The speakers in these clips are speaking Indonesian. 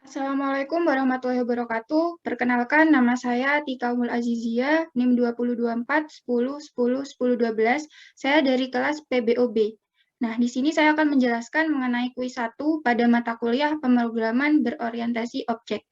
Assalamualaikum warahmatullahi wabarakatuh. Perkenalkan, nama saya Tika Umul Azizia, NIM 2024 10 10 10 12. Saya dari kelas PBOB. Nah, di sini saya akan menjelaskan mengenai kuis 1 pada mata kuliah pemrograman berorientasi objek.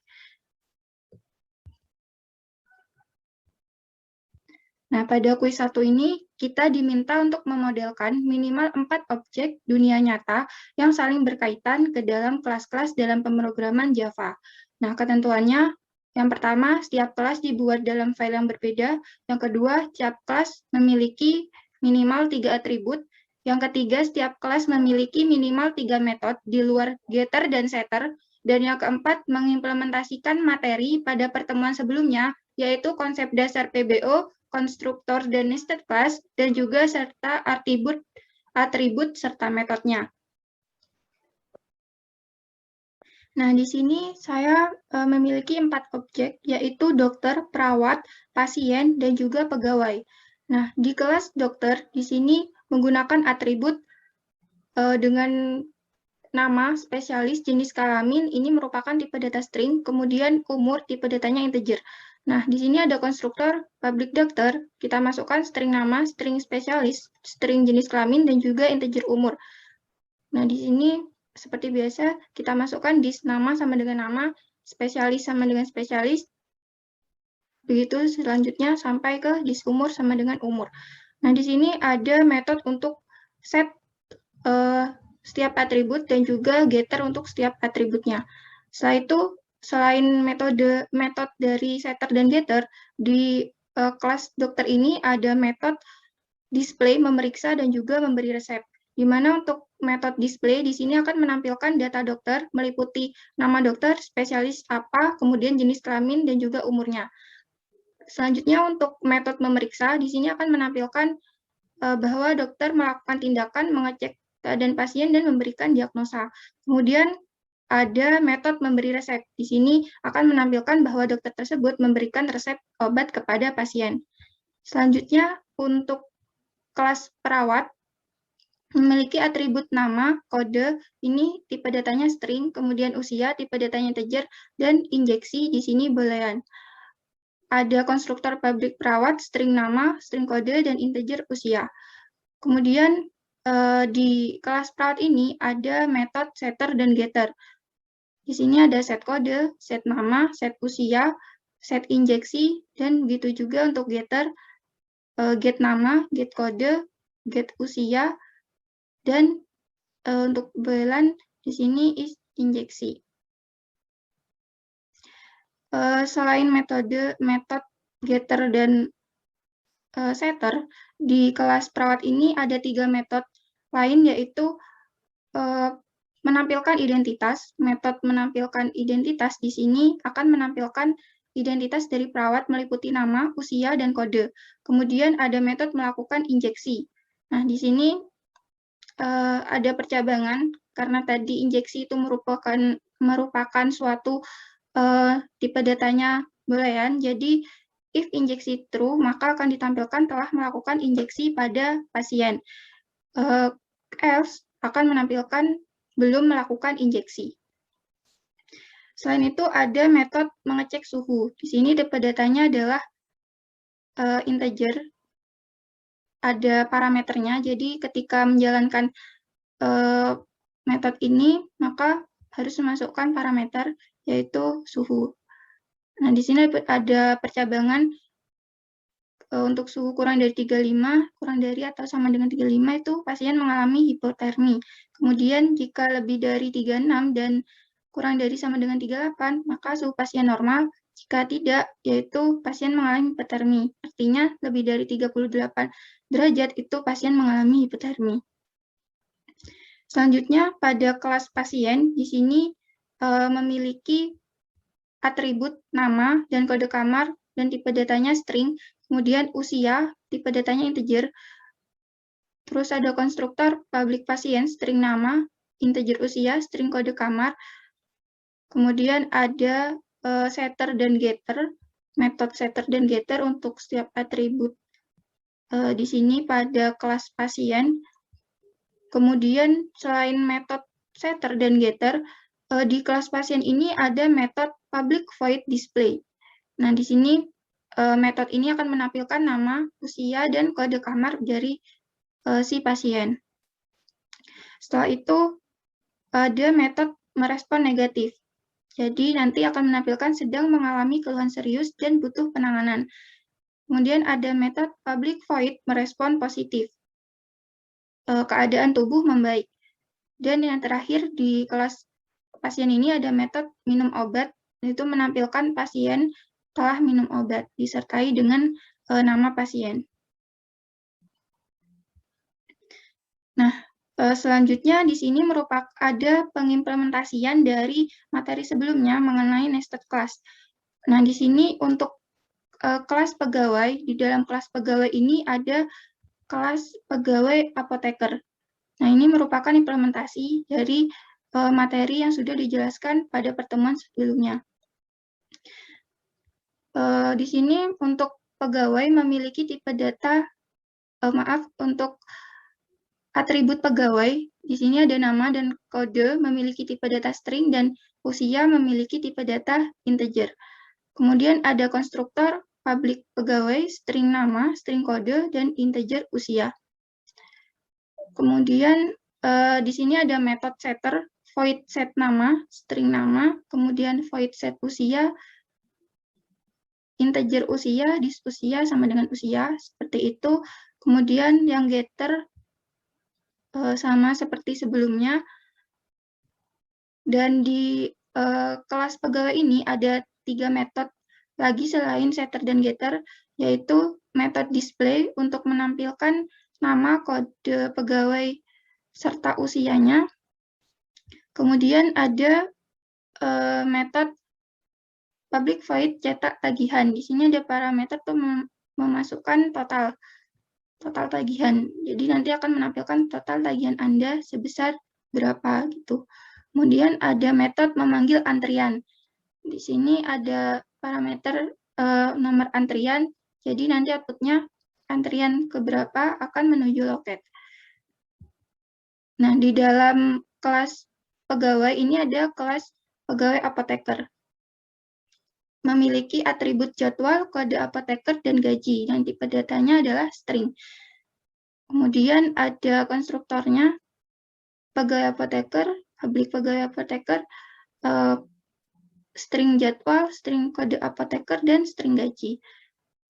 Nah, pada kuis 1 ini, kita diminta untuk memodelkan minimal 4 objek dunia nyata yang saling berkaitan ke dalam kelas-kelas dalam pemrograman Java. Nah, ketentuannya, yang pertama, setiap kelas dibuat dalam file yang berbeda. Yang kedua, setiap kelas memiliki minimal 3 atribut. Yang ketiga, setiap kelas memiliki minimal 3 metode di luar getter dan setter. Dan yang keempat, mengimplementasikan materi pada pertemuan sebelumnya, yaitu konsep dasar PBO, konstruktor dan nested class, dan juga serta atribut serta metodenya. Nah, di sini saya memiliki 4 objek, yaitu dokter, perawat, pasien, dan juga pegawai. Nah, di kelas dokter, di sini menggunakan atribut dengan nama, spesialis, jenis kelamin, ini merupakan tipe data string, kemudian umur, tipe datanya integer. Nah, di sini ada konstruktor public doctor, kita masukkan string nama, string spesialis, string jenis kelamin, dan juga integer umur. Nah, di sini seperti biasa, kita masukkan dis nama sama dengan nama, spesialis sama dengan spesialis, begitu selanjutnya sampai ke dis umur sama dengan umur. Nah, di sini ada metode untuk set setiap atribut dan juga getter untuk setiap atributnya. Setelah itu, selain metode dari setter dan getter, di kelas dokter ini ada metode display, memeriksa, dan juga memberi resep. Di mana untuk metode display di sini akan menampilkan data dokter, meliputi nama dokter, spesialis apa, kemudian jenis kelamin, dan juga umurnya. Selanjutnya untuk metode memeriksa, di sini akan menampilkan bahwa dokter melakukan tindakan mengecek keadaan pasien dan memberikan diagnosa. Kemudian ada metode memberi resep. Di sini akan menampilkan bahwa dokter tersebut memberikan resep obat kepada pasien. Selanjutnya, untuk kelas perawat, memiliki atribut nama, kode, ini tipe datanya string, kemudian usia, tipe datanya integer, dan injeksi di sini boolean. Ada konstruktor public perawat, string nama, string kode, dan integer usia. Kemudian di kelas perawat ini ada metode setter dan getter. Di sini ada set kode, set nama, set usia, set injeksi, dan begitu juga untuk getter, get nama, get kode, get usia, dan untuk boolean di sini is injeksi. Selain metode getter dan setter, di kelas perawat ini ada 3 metode lain, yaitu menampilkan identitas. Metode menampilkan identitas di sini akan menampilkan identitas dari perawat meliputi nama, usia, dan kode. Kemudian ada metode melakukan injeksi. Nah, di sini ada percabangan, karena tadi injeksi itu merupakan suatu tipe datanya boolean. Jadi, if injeksi true, maka akan ditampilkan telah melakukan injeksi pada pasien. Else akan menampilkan belum melakukan injeksi. Selain itu, ada metode mengecek suhu. Di sini tipe datanya adalah integer. Ada parameternya, jadi ketika menjalankan metode ini, maka harus memasukkan parameter, yaitu suhu. Nah, di sini ada percabangan untuk suhu kurang dari 35, kurang dari atau sama dengan 35 itu pasien mengalami hipotermi. Kemudian jika lebih dari 36 dan kurang dari sama dengan 38, maka suhu pasien normal. Jika tidak, yaitu pasien mengalami hipotermi. Artinya lebih dari 38 derajat itu pasien mengalami hipotermi. Selanjutnya, pada kelas pasien, di sini memiliki atribut nama dan kode kamar dan tipe datanya string. Kemudian usia, tipe datanya integer. Terus ada konstruktor public pasien, string nama, integer usia, string kode kamar. Kemudian ada setter dan getter, metode setter dan getter untuk setiap atribut di sini pada kelas pasien. Kemudian selain metode setter dan getter, di kelas pasien ini ada metode public void display. Nah, di sini metode ini akan menampilkan nama, usia, dan kode kamar dari si pasien. Setelah itu, ada metode merespon negatif. Jadi, nanti akan menampilkan sedang mengalami keluhan serius dan butuh penanganan. Kemudian ada metode public void merespon positif. Keadaan tubuh membaik. Dan yang terakhir di kelas pasien ini ada metode minum obat, yaitu menampilkan pasien telah minum obat, disertai dengan nama pasien. Nah, selanjutnya di sini merupakan ada pengimplementasian dari materi sebelumnya mengenai nested class. Nah, di sini untuk kelas pegawai, di dalam kelas pegawai ini ada kelas pegawai apoteker. Nah, ini merupakan implementasi dari materi yang sudah dijelaskan pada pertemuan sebelumnya. Di sini untuk pegawai memiliki tipe data, untuk atribut pegawai, di sini ada nama dan kode memiliki tipe data string dan usia memiliki tipe data integer. Kemudian ada konstruktor public pegawai, string nama, string kode, dan integer usia. Kemudian di sini ada metode setter, void set nama, string nama, kemudian void set usia, integer usia, dis usia sama dengan usia, seperti itu. Kemudian yang getter sama seperti sebelumnya. Dan di kelas pegawai ini ada 3 metode lagi selain setter dan getter, yaitu metode display untuk menampilkan nama, kode pegawai, serta usianya. Kemudian ada metode public void cetak tagihan. Di sini ada parameter untuk memasukkan total tagihan. Jadi nanti akan menampilkan total tagihan Anda sebesar berapa gitu. Kemudian ada metode memanggil antrian. Di sini ada parameter nomor antrian. Jadi nanti outputnya antrian keberapa akan menuju loket. Nah, di dalam kelas pegawai ini ada kelas pegawai apoteker. Memiliki atribut jadwal, kode apoteker, dan gaji. Dan tipe datanya adalah string. Kemudian ada konstruktornya, pegawai apoteker, public pegawai apoteker, string jadwal, string kode apoteker, dan string gaji.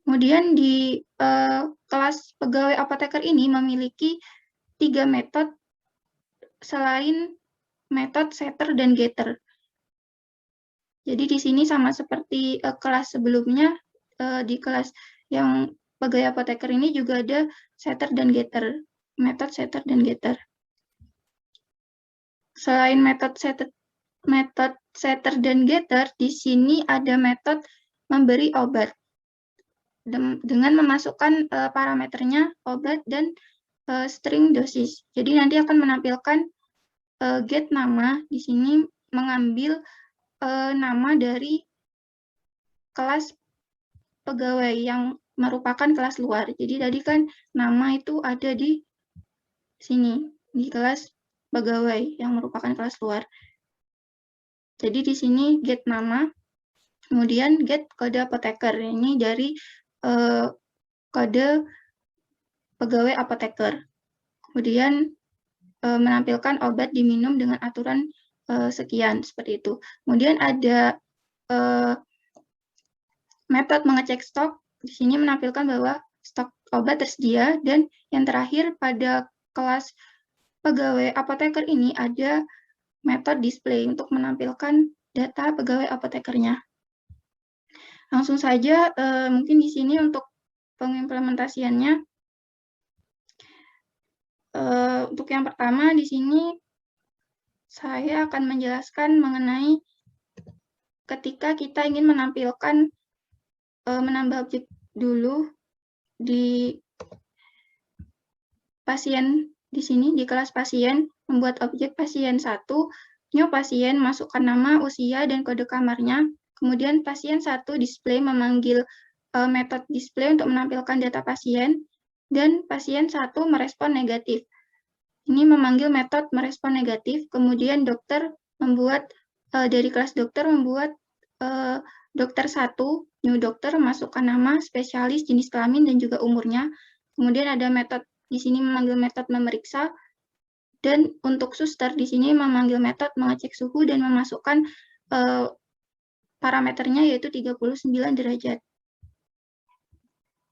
Kemudian di kelas pegawai apoteker ini memiliki 3 metode selain metode setter dan getter. Jadi di sini sama seperti kelas sebelumnya, di kelas yang pegawai apoteker ini juga ada setter dan getter, metode setter dan getter. Selain metode setter dan getter, di sini ada metode memberi obat dengan memasukkan parameternya obat dan string dosis. Jadi nanti akan menampilkan get nama, di sini mengambil nama dari kelas pegawai yang merupakan kelas luar. Jadi tadi kan nama itu ada di sini, di kelas pegawai yang merupakan kelas luar. Jadi di sini get nama, kemudian get kode apoteker. Ini dari kode pegawai apoteker. Kemudian menampilkan obat diminum dengan aturan sekian, seperti itu. Kemudian ada metode mengecek stok. Di sini menampilkan bahwa stok obat tersedia. Dan yang terakhir pada kelas pegawai apoteker ini ada metode display untuk menampilkan data pegawai apotekernya. Langsung saja, mungkin di sini untuk pengimplementasiannya. Untuk yang pertama, di sini saya akan menjelaskan mengenai ketika kita ingin menampilkan, menambah objek dulu di pasien, di sini di kelas pasien, membuat objek pasien 1, new pasien, masukkan nama, usia, dan kode kamarnya. Kemudian pasien 1 display memanggil metode display untuk menampilkan data pasien, dan pasien 1 merespon negatif. Ini memanggil metode merespon negatif, kemudian dokter membuat dari kelas dokter membuat dokter 1, new dokter, masukkan nama, spesialis, jenis kelamin, dan juga umurnya. Kemudian ada metode, di sini memanggil metode memeriksa, dan untuk suster di sini memanggil metode mengecek suhu dan memasukkan parameternya yaitu 39 derajat.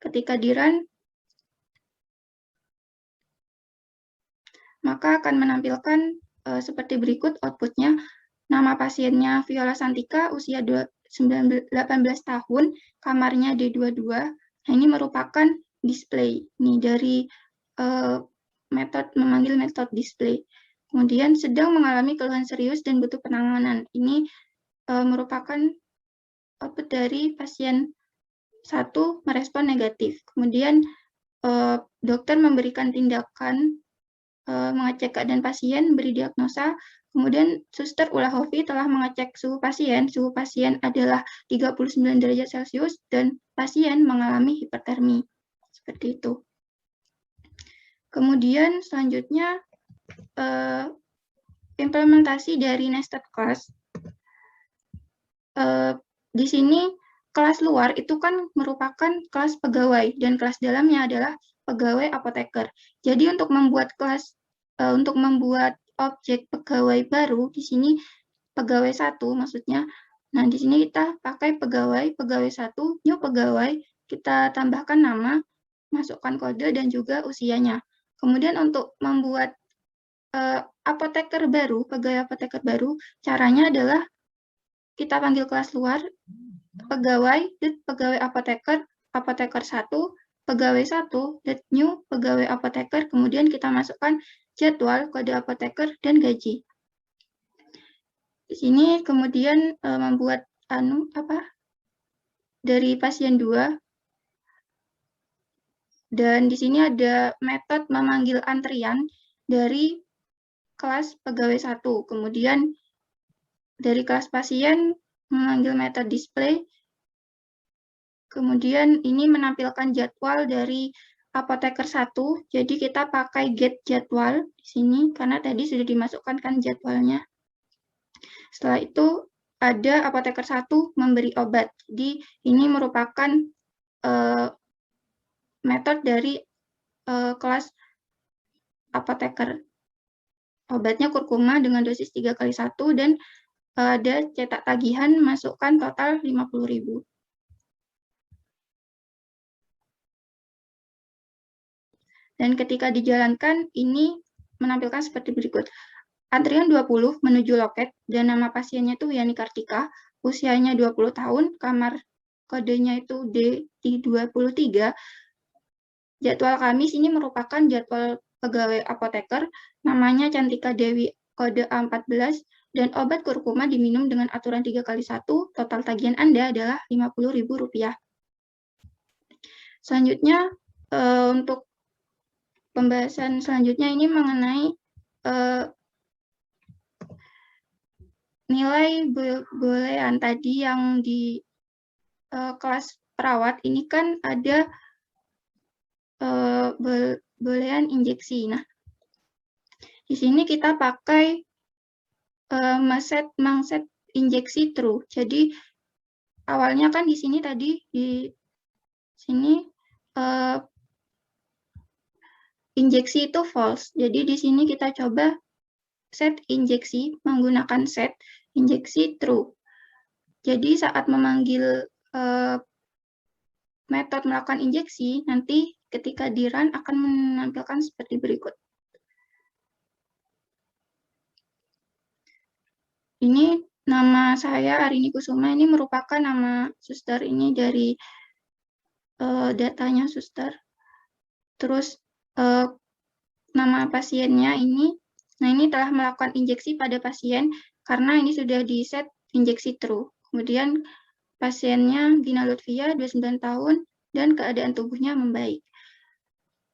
Ketika di-run, maka akan menampilkan seperti berikut outputnya. Nama pasiennya Viola Santika, usia 18 tahun, kamarnya D22. Nah, ini merupakan display ini dari memanggil metode display. Kemudian sedang mengalami keluhan serius dan butuh penanganan. Ini merupakan output dari pasien 1 merespon negatif. Kemudian dokter memberikan tindakan mengecek keadaan pasien, beri diagnosa. Kemudian suster Ulahovi telah mengecek suhu pasien. Suhu pasien adalah 39 derajat Celcius dan pasien mengalami hipertermi. Seperti itu. Kemudian selanjutnya implementasi dari nested class. Di sini kelas luar itu kan merupakan kelas pegawai dan kelas dalamnya adalah pegawai apoteker. Jadi untuk membuat objek pegawai baru di sini pegawai 1 maksudnya. Nah, di sini kita pakai pegawai 1, new pegawai, kita tambahkan nama, masukkan kode dan juga usianya. Kemudian untuk membuat apoteker baru, pegawai apoteker baru, caranya adalah kita panggil kelas luar, pegawai, pegawai apoteker 1, pegawai 1, new, pegawai apoteker, kemudian kita masukkan jadwal, kode apoteker, dan gaji. Di sini kemudian membuat dari pasien 2, dan di sini ada metode memanggil antrian dari kelas pegawai 1, kemudian dari kelas pasien memanggil metode display, kemudian ini menampilkan jadwal dari apoteker 1, jadi kita pakai get jadwal di sini, karena tadi sudah dimasukkan kan jadwalnya. Setelah itu ada apoteker 1 memberi obat, jadi ini merupakan metode dari kelas apoteker. Obatnya kurkuma dengan dosis 3x1 dan ada cetak tagihan, masukkan total 50.000. Dan ketika dijalankan, ini menampilkan seperti berikut. Antrian 20 menuju loket, dan nama pasiennya itu Yani Kartika, usianya 20 tahun, kamar kodenya itu D23. Jadwal Kamis ini merupakan jadwal pegawai apoteker, namanya Cantika Dewi, kode A14, dan obat kurkuma diminum dengan aturan 3x1, total tagihan Anda adalah Rp50.000. Selanjutnya, untuk pembahasan selanjutnya ini mengenai nilai bolehan tadi yang di kelas perawat, ini kan ada bolehan injeksi. Nah, di sini kita pakai mangset injeksi true. Jadi awalnya kan di sini tadi di sini injeksi itu false. Jadi di sini kita coba set injeksi menggunakan set injeksi true. Jadi saat memanggil metode melakukan injeksi, nanti ketika di-run akan menampilkan seperti berikut. Ini nama saya Arini Kusuma, ini merupakan nama suster ini dari datanya suster. Terus nama pasiennya ini, nah ini telah melakukan injeksi pada pasien karena ini sudah di-set injeksi true. Kemudian pasiennya Gina Lutfia, 29 tahun, dan keadaan tubuhnya membaik.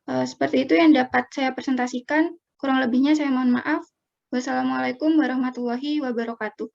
Seperti itu yang dapat saya presentasikan. Kurang lebihnya saya mohon maaf. Wassalamualaikum warahmatullahi wabarakatuh.